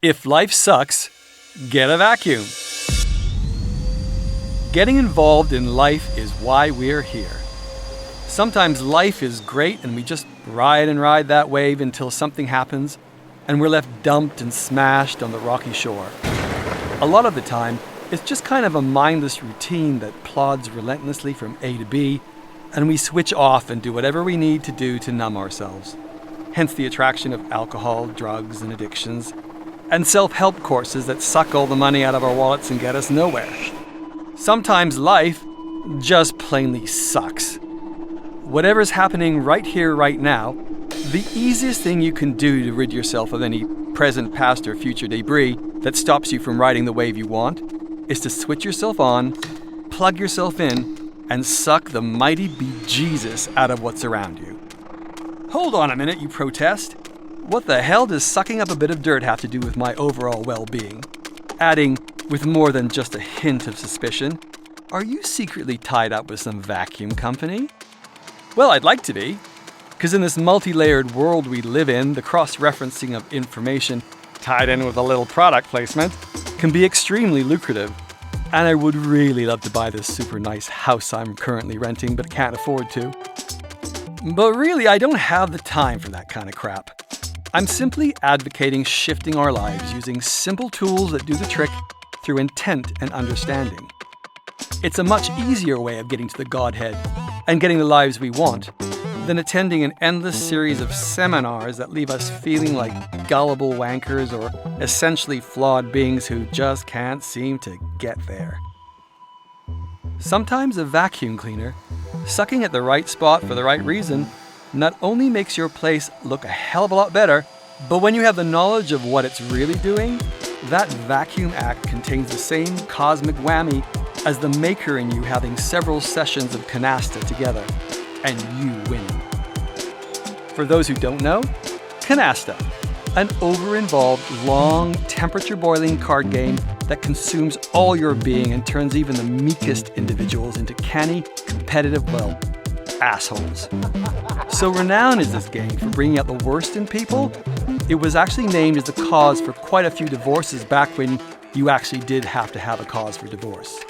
If life sucks, get a vacuum. Getting involved in life is why we're here. Sometimes life is great and we just ride and ride that wave until something happens and we're left dumped and smashed on the rocky shore. A lot of the time, it's just kind of a mindless routine that plods relentlessly from A to B, and we switch off and do whatever we need to do to numb ourselves. Hence the attraction of alcohol, drugs, and addictions, and self-help courses that suck all the money out of our wallets and get us nowhere. Sometimes life just plainly sucks. Whatever's happening right here, right now, the easiest thing you can do to rid yourself of any present, past, or future debris that stops you from riding the wave you want is to switch yourself on, plug yourself in, and suck the mighty bejesus out of what's around you. Hold on a minute, you protest. What the hell does sucking up a bit of dirt have to do with my overall well-being? Adding, with more than just a hint of suspicion, are you secretly tied up with some vacuum company? Well, I'd like to be, because in this multi-layered world we live in, the cross-referencing of information tied in with a little product placement can be extremely lucrative. And I would really love to buy this super nice house I'm currently renting but can't afford to. But really, I don't have the time for that kind of crap. I'm simply advocating shifting our lives using simple tools that do the trick through intent and understanding. It's a much easier way of getting to the Godhead and getting the lives we want than attending an endless series of seminars that leave us feeling like gullible wankers or essentially flawed beings who just can't seem to get there. Sometimes a vacuum cleaner, sucking at the right spot for the right reason, not only makes your place look a hell of a lot better, but when you have the knowledge of what it's really doing, that vacuum act contains the same cosmic whammy as the maker in you having several sessions of canasta together, and you winning. For those who don't know, canasta, an over-involved, long, temperature-boiling card game that consumes all your being and turns even the meekest individuals into canny, competitive, assholes. So renowned is this game for bringing out the worst in people, it was actually named as the cause for quite a few divorces back when you actually did have to have a cause for divorce.